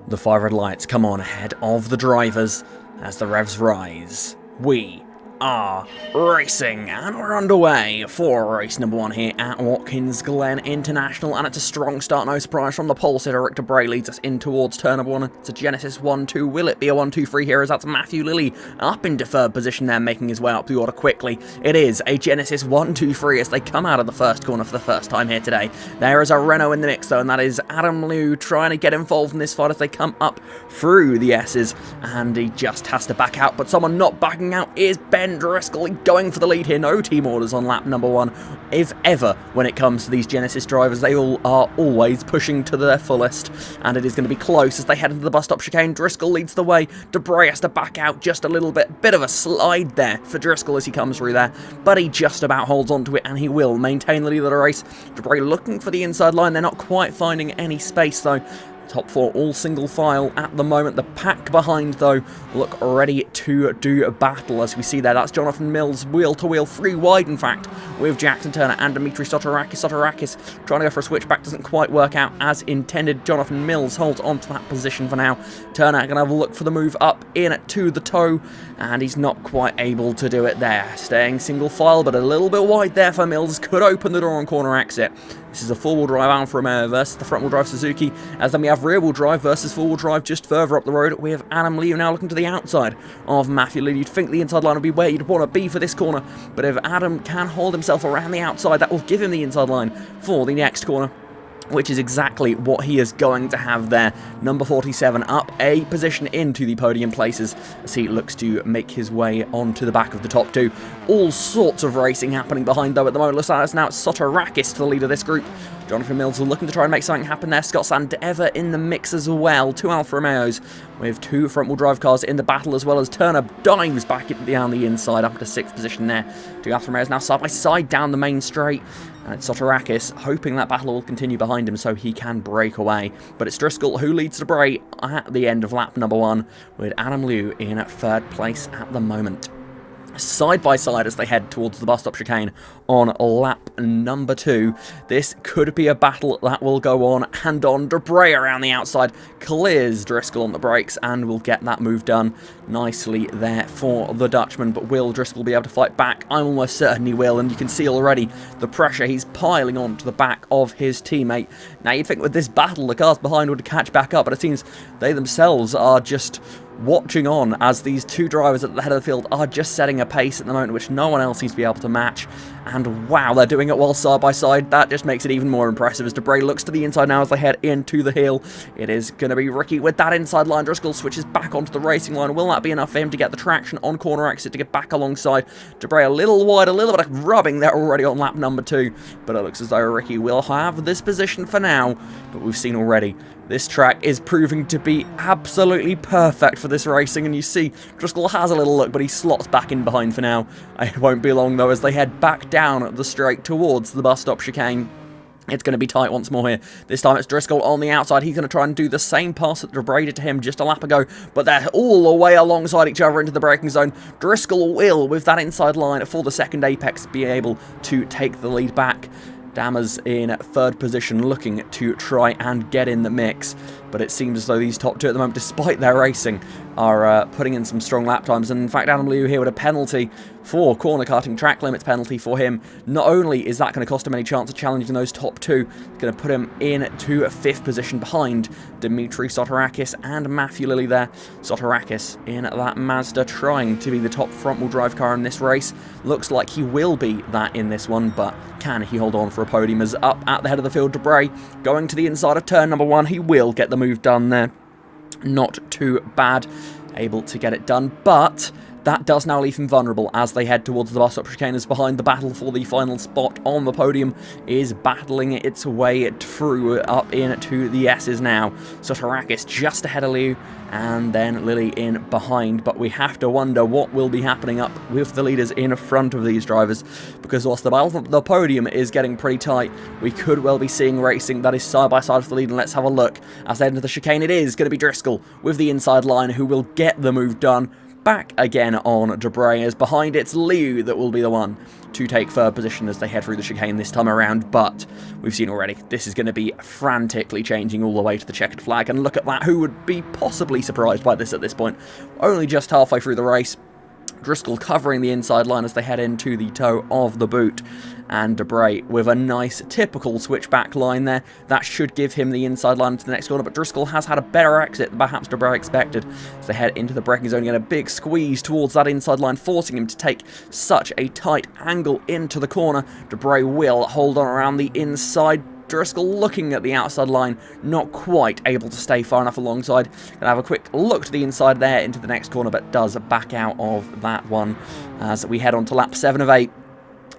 The 5 red lights come on ahead of the drivers as the revs rise. We are racing, and we're underway for race number 1 here at Watkins Glen International, and it's a strong start, no surprise, from the pole sitter. Rick Debray leads us in towards turn number 1. It's a Genesis 1-2. Will it be a 1-2-3 here, as that's Matthew Lilly up in deferred position there, making his way up the order quickly. It is a Genesis 1-2-3 as they come out of the first corner for the first time here today. There is a Renault in the mix though, and that is Adam Liu trying to get involved in this fight as they come up through the S's, and he just has to back out, but someone not backing out is Ben Driscoll going for the lead here. No team orders on lap number 1. If ever, when it comes to these Genesis drivers, they all are always pushing to their fullest, and it is going to be close as they head into the bus stop chicane. Driscoll leads the way. Debray has to back out just a little bit of a slide there for Driscoll as he comes through there, but he just about holds on to it, and he will maintain the lead of the race. Debray looking for the inside line. They're not quite finding any space though. Top 4 all single file at the moment. The pack behind, though, look ready to do a battle, as we see there. That's Jonathan Mills, wheel to wheel, 3 wide, in fact, with Jackson Turner and Dimitri Sotorakis. Sotorakis trying to go for a switchback, doesn't quite work out as intended. Jonathan Mills holds on to that position for now. Turner going to have a look for the move up in to the toe, and he's not quite able to do it there. Staying single file, but a little bit wide there for Mills. Could open the door on corner exit. This is a four-wheel drive Alfa Romeo versus the front-wheel drive Suzuki, as then we have rear-wheel drive versus four-wheel drive just further up the road. We have Adam Liu now looking to the outside of Matthew Lilly. You'd think the inside line would be where you'd want to be for this corner, but if Adam can hold himself around the outside, that will give him the inside line for the next corner, which is exactly what he is going to have there. Number 47 up a position into the podium places as he looks to make his way onto the back of the top 2. All sorts of racing happening behind though at the moment. Looks like it's now Sotorakis to the lead of this group. Jonathan Mills looking to try and make something happen there. Scott Sandever in the mix as well. 2 Alfa Romeos with 2 front-wheel drive cars in the battle, as well as Turner dives back down the inside up to 6th position there. 2 Alfa Romeos now side by side down the main straight. And it's Sotorakis hoping that battle will continue behind him so he can break away. But it's Driscoll who leads Debray at the end of lap number 1, with Adam Liu in 3rd place at the moment. Side by side as they head towards the bus stop chicane on lap number 2. This could be a battle that will go on and on. Debray around the outside clears Driscoll on the brakes and will get that move done nicely there for the Dutchman. But will Driscoll be able to fight back? I'm almost certain he will, and you can see already the pressure he's piling on to the back of his teammate. Now you'd think with this battle the cars behind would catch back up, but it seems they themselves are just watching on as these 2 drivers at the head of the field are just setting a pace at the moment which no one else seems to be able to match. And wow, they're doing it while side by side. That just makes it even more impressive as Debray looks to the inside now as they head into the hill. It is going to be Ricky with that inside line. Driscoll switches back onto the racing line. Will that be enough for him to get the traction on corner exit to get back alongside? Debray a little wide, a little bit of rubbing there already on lap number 2, but it looks as though Ricky will have this position for now. But we've seen already this track is proving to be absolutely perfect for this racing, and you see Driscoll has a little look, but he slots back in behind for now. It won't be long though as they head back down the straight towards the bus stop chicane. It's going to be tight once more here. This time it's Driscoll on the outside. He's going to try and do the same pass that Debray did to him just a lap ago, but they're all the way alongside each other into the braking zone. Driscoll will, with that inside line for the second apex, be able to take the lead back. Dammers in 3rd position looking to try and get in the mix, but it seems as though these top 2 at the moment, despite their racing, are putting in some strong lap times. And in fact, Adam Liu here with a penalty for corner cutting, track limits penalty for him. Not only is that going to cost him any chance of challenging those top 2, it's going to put him into a 5th position behind Dimitri Sotorakis and Matthew Lilly there. Sotorakis in that Mazda trying to be the top front-wheel drive car in this race. Looks like he will be that in this one, but can he hold on for a podium? As up at the head of the field, Debray going to the inside of turn number 1. He will get the move done there. Not too bad, able to get it done, but that does now leave him vulnerable as they head towards the bus stop chicane, as behind the battle for the final spot on the podium is battling its way through up into the S's now. Sotorakis just ahead of Liu, and then Lilly in behind, but we have to wonder what will be happening up with the leaders in front of these drivers, because whilst the battle for the podium is getting pretty tight, we could well be seeing racing that is side by side for the lead. And let's have a look as they head into the chicane. It is going to be Driscoll with the inside line who will get the move done. back again on Debray, as behind it's Liu that will be the one to take third position as they head through the chicane this time around. But we've seen already, this is going to be frantically changing all the way to the checkered flag, and look at that, who would be possibly surprised by this at this point? Only just halfway through the race, Driscoll covering the inside line as they head into the toe of the boot, and Debray with a nice typical switchback line there. That should give him the inside line into the next corner, but Driscoll has had a better exit than perhaps Debray expected as they head into the braking zone, getting a big squeeze towards that inside line, forcing him to take such a tight angle into the corner. Debray will hold on around the inside. Driscoll looking at the outside line, not quite able to stay far enough alongside. Gonna have a quick look to the inside there into the next corner, but does back out of that one as we head on to lap 7 of 8.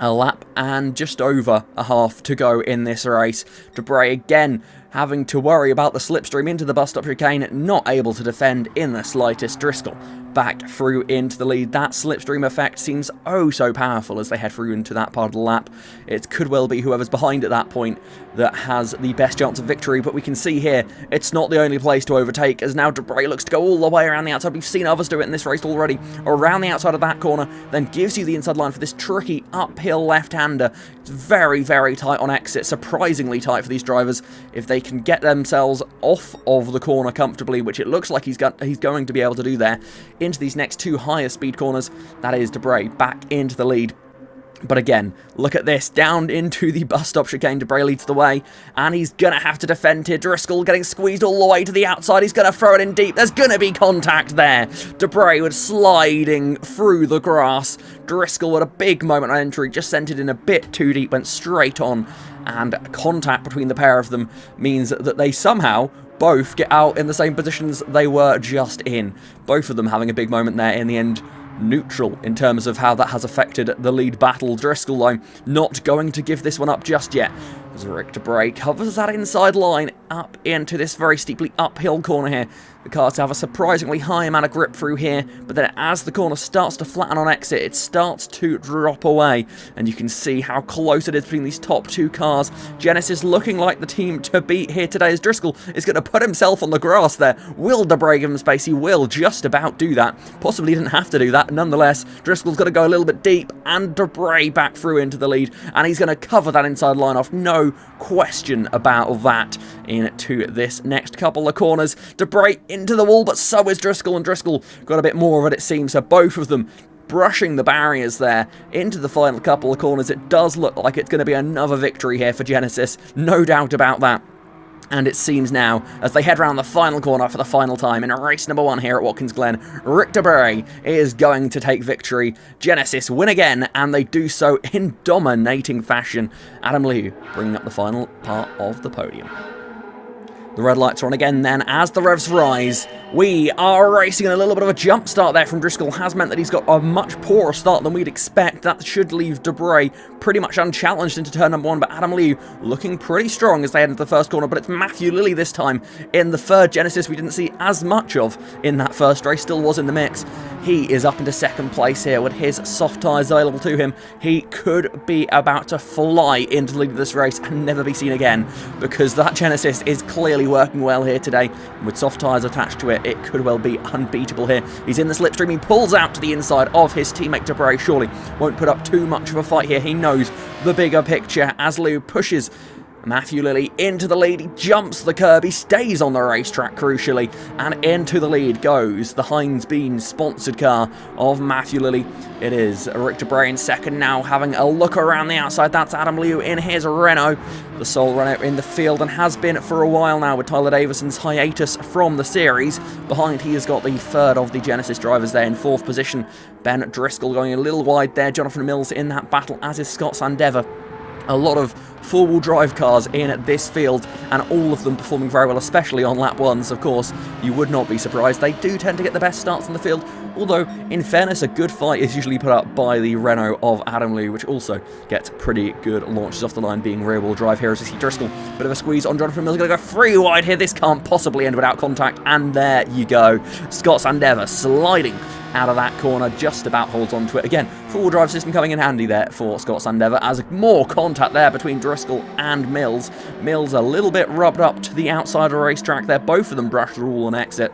A lap and just over a half to go in this race. Debray again having to worry about the slipstream into the bus stop chicane, not able to defend in the slightest. Driscoll back through into the lead. That slipstream effect seems oh so powerful as they head through into that part of the lap. It could well be whoever's behind at that point that has the best chance of victory, but we can see here it's not the only place to overtake, as now Debray looks to go all the way around the outside. We've seen others do it in this race already, around the outside of that corner, then gives you the inside line for this tricky uphill left-hander. It's very, very tight on exit, surprisingly tight for these drivers. If they can get themselves off of the corner comfortably, which it looks like he's going to be able to do there, into these next two higher speed corners, that is Debray back into the lead. But again, look at this, down into the bus stop chicane. Debray leads the way, and he's going to have to defend here. Driscoll getting squeezed all the way to the outside. He's going to throw it in deep. There's going to be contact there. Debray was sliding through the grass. Driscoll with a big moment on entry, just sent it in a bit too deep, went straight on, and contact between the pair of them means that they somehow both get out in the same positions they were just in. Both of them having a big moment there in the end. Neutral in terms of how that has affected the lead battle. Driscoll, though, not going to give this one up just yet, as Rick Debray covers that inside line up into this very steeply uphill corner here. The cars have a surprisingly high amount of grip through here, but then as the corner starts to flatten on exit, it starts to drop away, and you can see how close it is between these top two cars. Genesis looking like the team to beat here today, as Driscoll is going to put himself on the grass there. Will Debray give him space? He will just about do that. Possibly didn't have to do that. Nonetheless, Driscoll's got to go a little bit deep, and Debray back through into the lead, and he's going to cover that inside line off. No question about that into this next couple of corners. Debray into the wall, but so is Driscoll, and Driscoll got a bit more of it, it seems. So both of them brushing the barriers there into the final couple of corners. It does look like it's going to be another victory here for Genesis, no doubt about that. And it seems now, as they head around the final corner for the final time in race number 1 here at Watkins Glen, Rick Debray is going to take victory. Genesis win again, and they do so in dominating fashion. Adam Liu bringing up the final part of the podium. The red lights are on again then as the revs rise. We are racing in a little bit of a jump start there from Driscoll. Has meant that he's got a much poorer start than we'd expect. That should leave Debray pretty much unchallenged into turn number 1, but Adam Liu looking pretty strong as they head into the first corner. But it's Matthew Lilly this time in the third. Genesis we didn't see as much of in that first race, still was in the mix. He is up into second place here with his soft tyres available to him. He could be about to fly into the lead of this race and never be seen again, because that Genesis is clearly working well here today. With soft tyres attached to it, it could well be unbeatable here. He's in the slipstream. He pulls out to the inside of his teammate Debray. Surely won't put up too much of a fight here. He knows the bigger picture as Liu pushes Matthew Lilly into the lead. He jumps the curb. He stays on the racetrack, crucially, and into the lead goes the Heinz Bean sponsored car of Matthew Lilly. It is Rick Debray in second now, having a look around the outside. That's Adam Liu in his Renault, the sole Renault in the field, and has been for a while now, with Tyler Davison's hiatus from the series. Behind, he has got the third of the Genesis drivers there in fourth position. Ben Driscoll going a little wide there. Jonathan Mills in that battle, as is Scott Sandever. A lot of four-wheel drive cars in this field, and all of them performing very well, especially on lap ones. Of course, you would not be surprised. They do tend to get the best starts in the field, although, in fairness, a good fight is usually put up by the Renault of Adam Liu, which also gets pretty good launches off the line, being rear-wheel drive here as we see Driscoll. Bit of a squeeze on Jonathan Mills, going to go free wide here. This can't possibly end without contact, and there you go. Scott Sandever sliding out of that corner, just about holds on to it. Again, four-wheel drive system coming in handy there for Scott Sandever, as more contact there between Driscoll and Mills. Mills a little bit rubbed up to the outside of the racetrack there. Both of them brushed the rule on exit.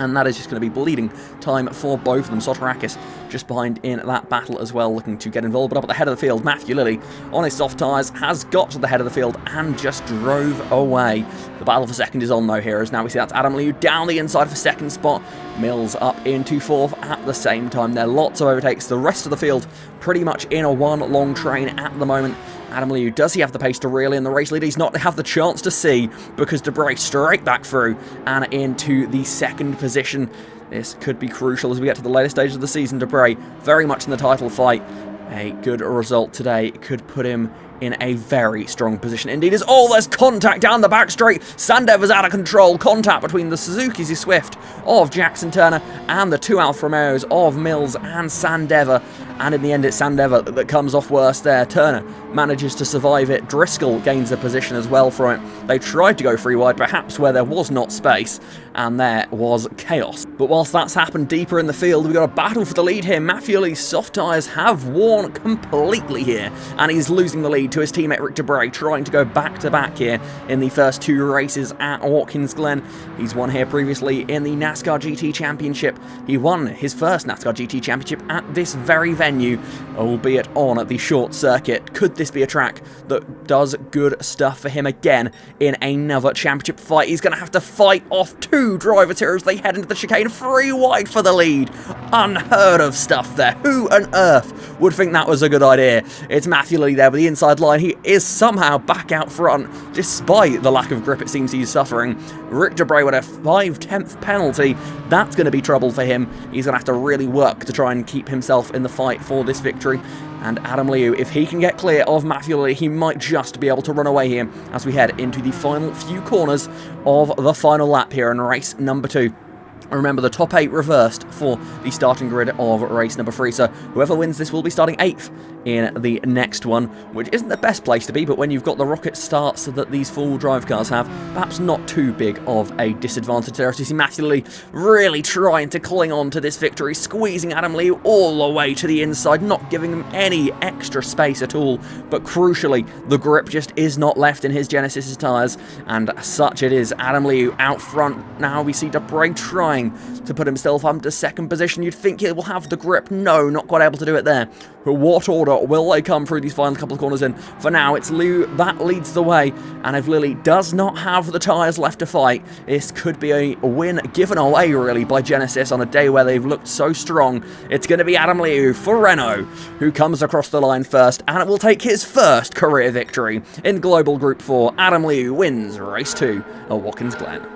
And that is just going to be bleeding time for both of them. Sotirakis just behind in that battle as well, looking to get involved. But up at the head of the field, Matthew Lilley on his soft tyres has got to the head of the field and just drove away. The battle for second is on though here, as now we see that's Adam Liu down the inside for second spot. Mills up into fourth at the same time. There are lots of overtakes. The rest of the field pretty much in a one long train at the moment. Adam Liu, does he have the pace to reel in the race lead? He's not have the chance to see, because Debray straight back through and into the second position. This could be crucial as we get to the later stages of the season. Debray very much in the title fight. A good result today could put him in a very strong position indeed. As there's contact down the back straight. Sandever's out of control. Contact between the Suzuki Swift of Jackson Turner and the two Alfa Romeos of Mills and Sandever. And in the end, it's Sandever that comes off worse there. Turner manages to survive it. Driscoll gains a position as well from it. They tried to go free wide, perhaps where there was not space, and there was chaos. But whilst that's happened deeper in the field, we've got a battle for the lead here. Matthew Lee's soft tyres have worn completely here, and he's losing the lead to his teammate Rick Debray, trying to go back-to-back here in the first two races at Watkins Glen. He's won here previously in the NASCAR GT Championship. He won his first NASCAR GT Championship at this very venue, albeit on the short circuit. Could this be a track that does good stuff for him again in another championship fight? He's going to have to fight off two drivers here as they head into the chicane, free wide for the lead. Unheard of stuff there. Who on earth would think that was a good idea? It's Matthew Lee there with the inside line. He is somehow back out front, despite the lack of grip it seems he's suffering. Rick Debray with a 5/10th penalty. That's going to be trouble for him. He's going to have to really work to try and keep himself in the fight for this victory. And Adam Liu, if he can get clear of Matthew Lee, he might just be able to run away here as we head into the final few corners of the final lap here in race number 2. Remember, the top 8 reversed for the starting grid of race number 3, so whoever wins this will be starting 8th in the next one, which isn't the best place to be, but when you've got the rocket starts that these four-wheel drive cars have, perhaps not too big of a disadvantage there. So you see Matthew Lee really trying to cling on to this victory, squeezing Adam Lee all the way to the inside, not giving him any extra space at all, but crucially, the grip just is not left in his Genesis tyres, and such it is. Adam Lee out front. Now we see Debray trying to put himself up to second position. You'd think he will have the grip. No, not quite able to do it there. But what order will they come through these final couple of corners in? For now, it's Liu that leads the way, and if Lilly does not have the tyres left to fight, this could be a win given away, really, by Genesis on a day where they've looked so strong. It's going to be Adam Liu for Renault, who comes across the line first, and it will take his first career victory. In Global Group 4, Adam Liu wins Race 2 at Watkins Glen.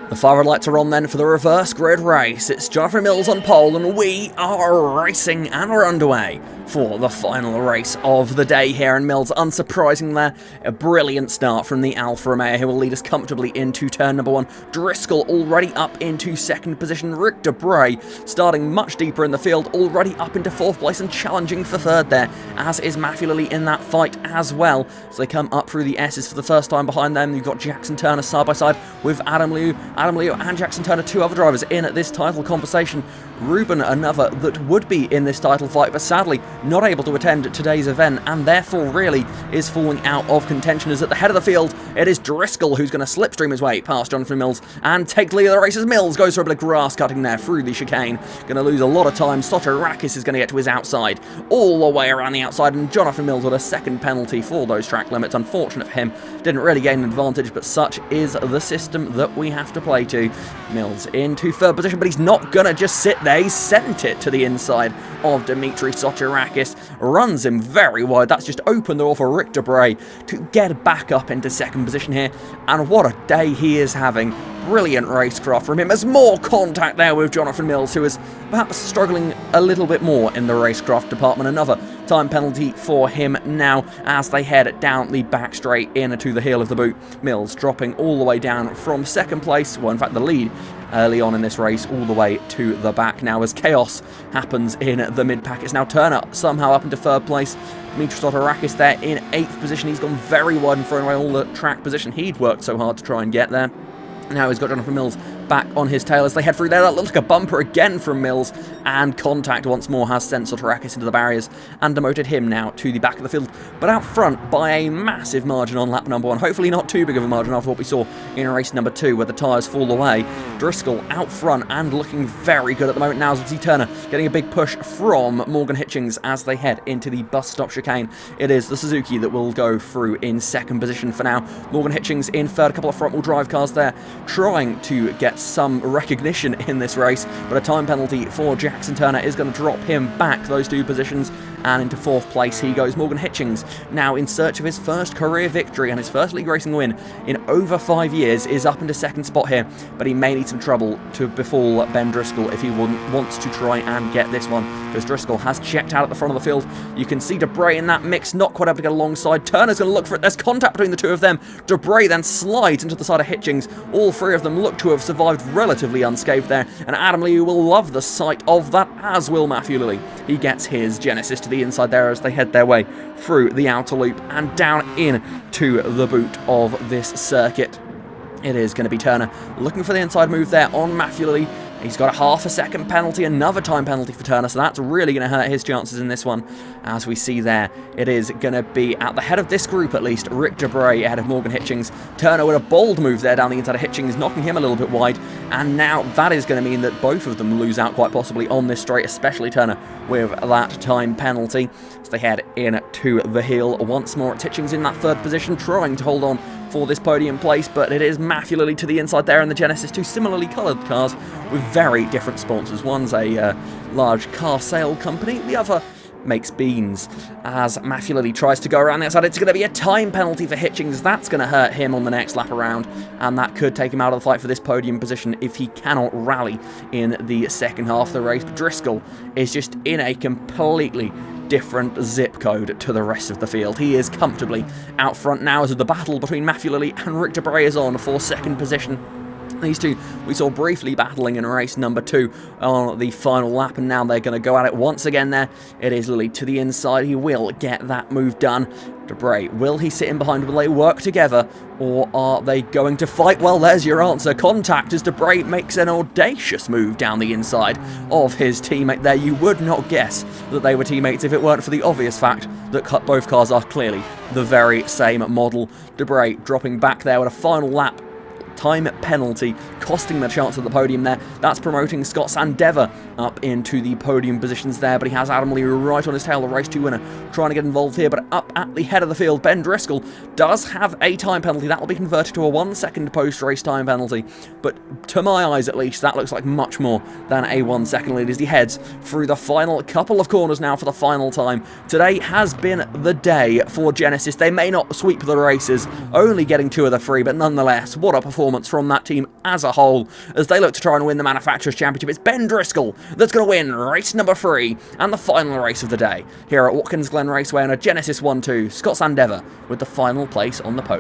The far red lights are on then for the reverse grid race. It's Jonathan Mills on pole, and we are racing, and we're underway for the final race of the day here. And Mills, unsurprising there, a brilliant start from the Alfa Romeo, who will lead us comfortably into turn number 1. Driscoll already up into second position. Rick Debray starting much deeper in the field, already up into 4th place and challenging for 3rd there, as is Matthew Lilley in that fight as well. So they come up through the S's for the first time behind them. You've got Jackson Turner side by side with Adam Liu. Adam Liu and Jackson Turner, 2 other drivers in this title conversation. Ruben, another that would be in this title fight, but sadly not able to attend today's event, and therefore really is falling out of contention. As at the head of the field, it is Driscoll who's going to slipstream his way past Jonathan Mills and take the lead of the race as Mills goes for a bit of grass cutting there through the chicane. Going to lose a lot of time. Sotirakis is going to get to his outside, all the way around the outside, and Jonathan Mills with a second penalty for those track limits. Unfortunate for him, didn't really gain an advantage, but such is the system that we have to play to. Mills into 3rd position, but he's not going to just sit there. He's sent it to the inside of Dimitri Sotirakis, runs him very wide. That's just opened the door for Rick Debray to get back up into 2nd position here, and what a day he is having. Brilliant racecraft from him. There's more contact there with Jonathan Mills, who is perhaps struggling a little bit more in the racecraft department. Another time penalty for him now as they head down the back straight into the heel of the boot. Mills dropping all the way down from 2nd place, well, in fact the lead early on in this race, all the way to the back now as chaos happens in the mid-pack. It's now Turner somehow up into 3rd place. Dimitri Sotirakis there in 8th position. He's gone very wide and thrown away all the track position he'd worked so hard to try and get there. Now he's got Jonathan Mills back on his tail as they head through there. That looks like a bumper again from Mills, and contact once more has sent Sotorakis into the barriers and demoted him now to the back of the field, but out front by a massive margin on lap number 1. Hopefully not too big of a margin after what we saw in race number 2 where the tyres fall away. Driscoll out front and looking very good at the moment now as we see Turner getting a big push from Morgan Hitchings as they head into the bus stop chicane. It is the Suzuki that will go through in second position for now. Morgan Hitchings in third, a couple of front-wheel drive cars there trying to get some recognition in this race, but a time penalty for Jackson Turner is going to drop him back those 2 positions, and into 4th place he goes. Morgan Hitchings, now in search of his first career victory and his first league racing win in over 5 years, is up into 2nd spot here, but he may need some trouble to befall Ben Driscoll if he wants to try and get this one, because Driscoll has checked out at the front of the field. You can see Debray in that mix, not quite able to get alongside. Turner's going to look for it. There's contact between the 2 of them. Debray then slides into the side of Hitchings. All 3 of them look to have survived relatively unscathed there, and Adam Lee will love the sight of that, as will Matthew Lilley. He gets his Genesis to the inside there as they head their way through the outer loop and down into the boot of this circuit. It is going to be Turner looking for the inside move there on Matthew Lilley. He's got a half a second penalty, another time penalty for Turner, so that's really going to hurt his chances in this one. As we see there, it is going to be at the head of this group at least, Rick Debray ahead of Morgan Hitchings. Turner with a bold move there down the inside of Hitchings, knocking him a little bit wide, and now that is going to mean that both of them lose out quite possibly on this straight, especially Turner with that time penalty. As they head into the hill once more. It's Hitchings in that 3rd position, trying to hold on for this podium place, but it is Matthew Lilley to the inside there in the Genesis, 2 similarly coloured cars with very different sponsors. One's a large car sale company, the other makes beans. As Matthew Lilley tries to go around the outside, it's going to be a time penalty for Hitchings. That's going to hurt him on the next lap around, and that could take him out of the fight for this podium position if he cannot rally in the second half of the race. But Driscoll is just in a completely different zip code to the rest of the field. He is comfortably out front now as the battle between Matthew Lilley and Rick Debray is on for 2nd position. These 2 we saw briefly battling in race number 2 on the final lap, and now they're going to go at it once again there. It is Lilley to the inside. He will get that move done. Debray, will he sit in behind? Will they work together, or are they going to fight? Well, there's your answer. Contact as Debray makes an audacious move down the inside of his teammate there. You would not guess that they were teammates if it weren't for the obvious fact that both cars are clearly the very same model. Debray dropping back there with a final lap time penalty, costing the chance of the podium there. That's promoting Scott Sandever up into the podium positions there, but he has Adam Lee right on his tail, the race 2 winner, trying to get involved here, but up at the head of the field, Ben Driscoll does have a time penalty. That will be converted to a 1-second post-race time penalty, but to my eyes at least, that looks like much more than a 1-second lead as he heads through the final couple of corners now for the final time. Today has been the day for Genesis. They may not sweep the races, only getting 2 of the 3, but nonetheless, what a performance from that team as a whole as they look to try and win the Manufacturers' Championship. It's Ben Driscoll that's going to win race number 3 and the final race of the day here at Watkins Glen Raceway on a Genesis 1-2. Scott Sandever with the final place on the podium.